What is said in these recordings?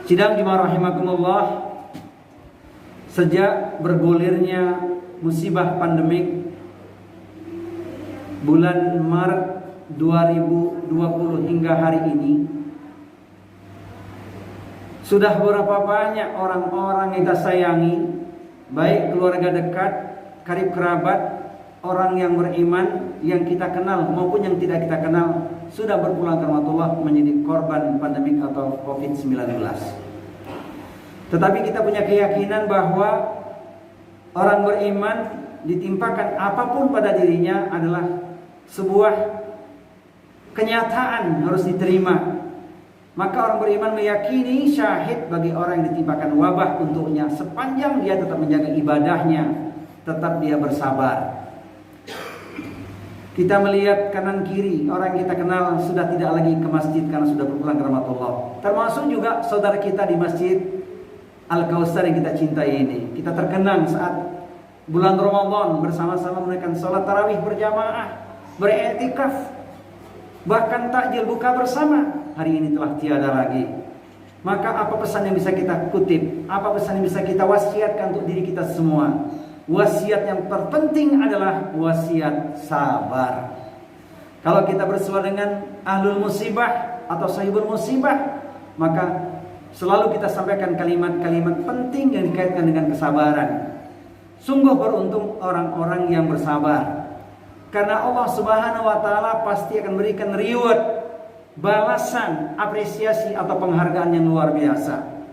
Sidang jemaah rahimakumullah, sejak bergulirnya musibah pandemik bulan Maret 2020 hingga hari ini, sudah berapa banyak orang-orang yang kita sayangi, baik keluarga dekat, karib kerabat, orang yang beriman yang kita kenal maupun yang tidak kita kenal, sudah berpulang ke rahmatullah menjadi korban pandemik atau COVID-19. Tetapi kita punya keyakinan bahwa orang beriman ditimpakan apapun pada dirinya adalah sebuah kenyataan harus diterima. Maka orang beriman meyakini syahid bagi orang yang ditimpakan wabah untuknya, sepanjang dia tetap menjaga ibadahnya, tetap dia bersabar. Kita melihat kanan kiri orang yang kita kenal sudah tidak lagi ke masjid karena sudah berpulang ke rahmatullah. Termasuk juga saudara kita di masjid Al-Kautsar yang kita cintai ini. Kita terkenang saat bulan Ramadan bersama-sama menunaikan salat tarawih berjamaah, beriktikaf, bahkan takjil buka bersama. Hari ini telah tiada lagi. Maka apa pesan yang bisa kita kutip? Apa pesan yang bisa kita wasiatkan untuk diri kita semua? Wasiat yang terpenting adalah wasiat sabar. Kalau kita bersua dengan ahlul musibah atau sahibul musibah, maka selalu kita sampaikan kalimat-kalimat penting yang dikaitkan dengan kesabaran. Sungguh beruntung orang-orang yang bersabar, karena Allah Subhanahu wa taala pasti akan berikan reward, balasan, apresiasi atau penghargaan yang luar biasa.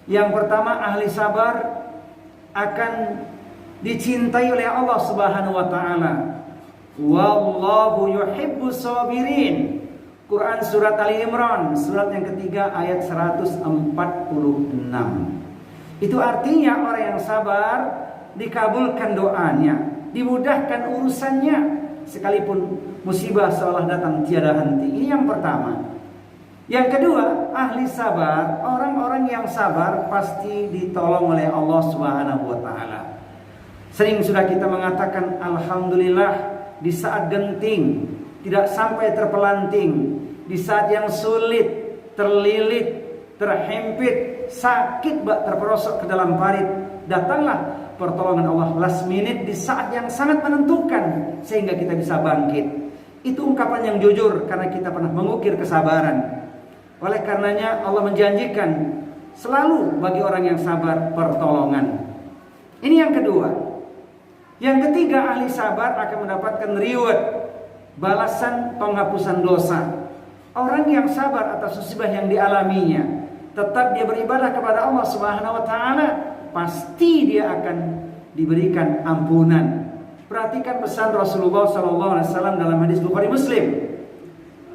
Yang pertama, ahli sabar akan dicintai oleh Allah Subhanahu wa taala. Wallahu yuhibbus sabirin. Quran surat Ali Imran, surat yang ketiga ayat 146. Itu artinya orang yang sabar dikabulkan doanya, dimudahkan urusannya, sekalipun musibah seolah datang tiada henti. Ini yang pertama. Yang kedua, ahli sabar, orang-orang yang sabar pasti ditolong oleh Allah Subhanahu wa taala. Sering sudah kita mengatakan alhamdulillah di saat genting, tidak sampai terpelanting, di saat yang sulit, terlilit, terhimpit, sakit bak terperosok ke dalam parit, datanglah pertolongan Allah last minute di saat yang sangat menentukan sehingga kita bisa bangkit. Itu ungkapan yang jujur karena kita pernah mengukir kesabaran. Oleh karenanya Allah menjanjikan selalu bagi orang yang sabar pertolongan. Ini yang kedua. Yang ketiga, ahli sabar akan mendapatkan reward, balasan penghapusan dosa. Orang yang sabar atas musibah yang dialaminya, tetap dia beribadah kepada Allah Subhanahu wa taala, pasti dia akan diberikan ampunan. Perhatikan pesan Rasulullah SAW dalam hadis Bukhari Muslim.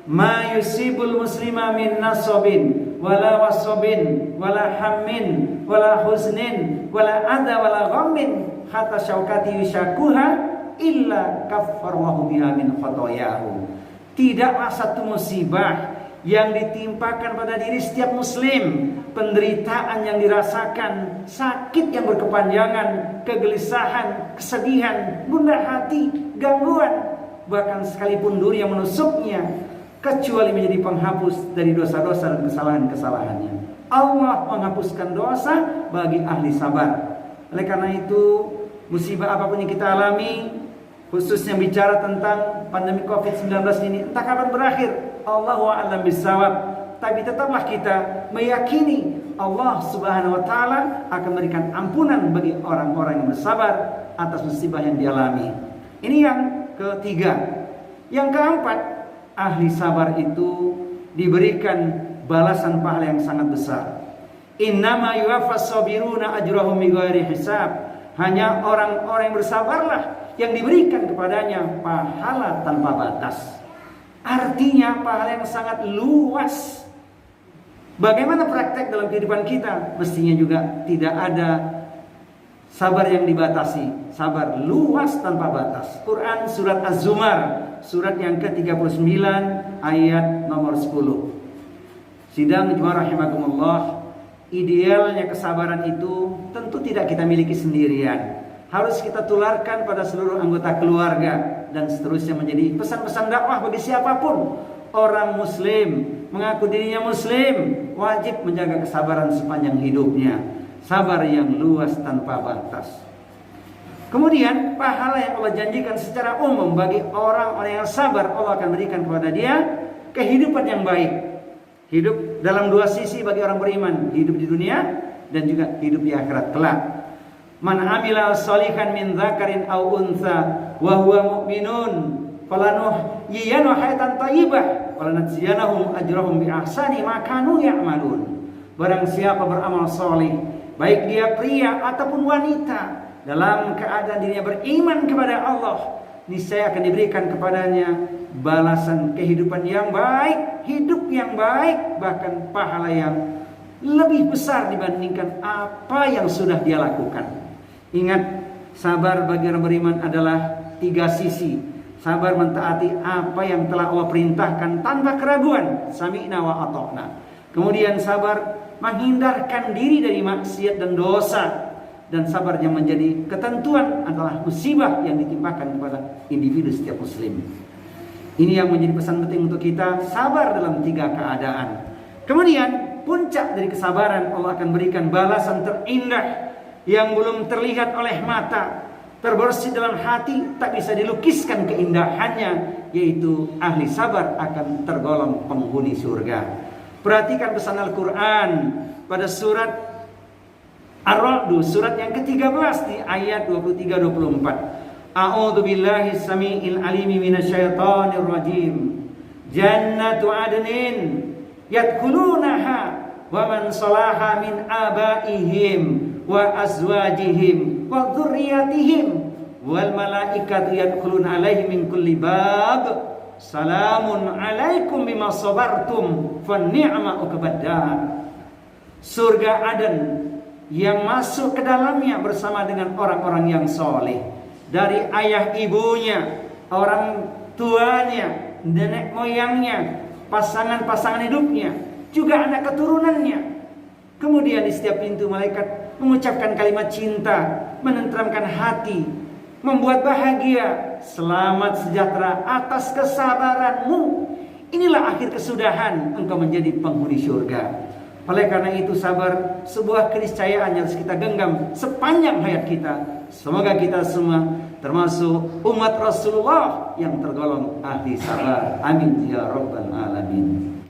Ma yusibul muslima min nasabin wala wasabin wala hammin wala huznin wala adha wala ghammin hatta syaukati wisyakuha illa kaffarwahu biha min khotoyahu. Tidaklah satu musibah yang ditimpakan pada diri setiap muslim, penderitaan yang dirasakan, sakit yang berkepanjangan, kegelisahan, kesedihan, gundah hati, gangguan, bahkan sekalipun duri yang menusuknya, kecuali menjadi penghapus dari dosa-dosa dan kesalahan-kesalahannya. Allah menghapuskan dosa bagi ahli sabar. Oleh karena itu, musibah apapun yang kita alami, khususnya bicara tentang pandemi COVID-19 ini, entah kapan berakhir, Allahu a'lam bissawab. Tapi tetaplah kita meyakini Allah Subhanahu wa taala akan memberikan ampunan bagi orang-orang yang bersabar atas musibah yang dialami. Ini yang ketiga. Yang keempat, ahli sabar itu diberikan balasan pahala yang sangat besar. Innama yuwaffas sabiruna ajrahum bighairi hisab. Hanya orang-orang yang bersabarlah yang diberikan kepadanya pahala tanpa batas. Artinya pahala yang sangat luas. Bagaimana praktek dalam kehidupan kita? Mestinya juga tidak ada sabar yang dibatasi. Sabar luas tanpa batas. Quran surat Az-Zumar, surat yang ke-39 ayat nomor 10. Sidang jemaah rahimakumullah, idealnya kesabaran itu tentu tidak kita miliki sendirian. Harus kita tularkan pada seluruh anggota keluarga dan seterusnya menjadi pesan-pesan dakwah bagi siapapun. Orang muslim mengaku dirinya muslim wajib menjaga kesabaran sepanjang hidupnya. Sabar yang luas tanpa batas. Kemudian pahala yang Allah janjikan secara umum bagi orang-orang yang sabar, Allah akan berikan kepada dia kehidupan yang baik. Hidup dalam dua sisi bagi orang beriman, hidup di dunia dan juga hidup di akhirat kelak. Man amila sholihan min dzakarin aw untha wa huwa mu'minun falanuhyiyanahu hayatan thayyibah wa lanajziyanahum ajrahum bi ahsani ma kanu ya'malun. Barang siapa beramal saleh, baik dia pria ataupun wanita, dalam keadaan dirinya beriman kepada Allah, niscaya akan diberikan kepadanya balasan kehidupan yang baik, hidup yang baik, bahkan pahala yang lebih besar dibandingkan apa yang sudah dia lakukan. Ingat, sabar bagi orang beriman adalah tiga sisi. Sabar mentaati apa yang telah Allah perintahkan tanpa keraguan, sami'na wa ata'na. Kemudian sabar menghindarkan diri dari maksiat dan dosa. Dan sabar yang menjadi ketentuan adalah musibah yang ditimpakan kepada individu setiap muslim. Ini yang menjadi pesan penting untuk kita, sabar dalam tiga keadaan. Kemudian puncak dari kesabaran, Allah akan berikan balasan terindah yang belum terlihat oleh mata, terbersih dalam hati, tak bisa dilukiskan keindahannya, yaitu ahli sabar akan tergolong penghuni surga. Perhatikan pesan Al-Quran pada surat Ar-Ra'd, surat yang ke-13 di ayat 23-24. A'udzu billahi samiil alimi minasyaitonir rajim. Jannatu adnin yadkhulunaha wa man salaha min abaihim wa azwajihim wa dzurriyyatihim wal malaikatu yadkhuluna alaihim min kulli bab salamun alaikum bima sabartum fa ni'ma uqbad. Surga Aden yang masuk ke dalamnya bersama dengan orang-orang yang soleh, dari ayah ibunya, orang tuanya, nenek moyangnya, pasangan-pasangan hidupnya, juga anak keturunannya. Kemudian di setiap pintu malaikat mengucapkan kalimat cinta, menenteramkan hati, membuat bahagia. Selamat sejahtera atas kesabaranmu. Inilah akhir kesudahan, engkau menjadi penghuni surga. Oleh karena itu sabar sebuah keniscayaan yang harus kita genggam sepanjang hayat kita. Semoga kita semua termasuk umat Rasulullah yang tergolong ahli sabar. Amin ya rabbal alamin.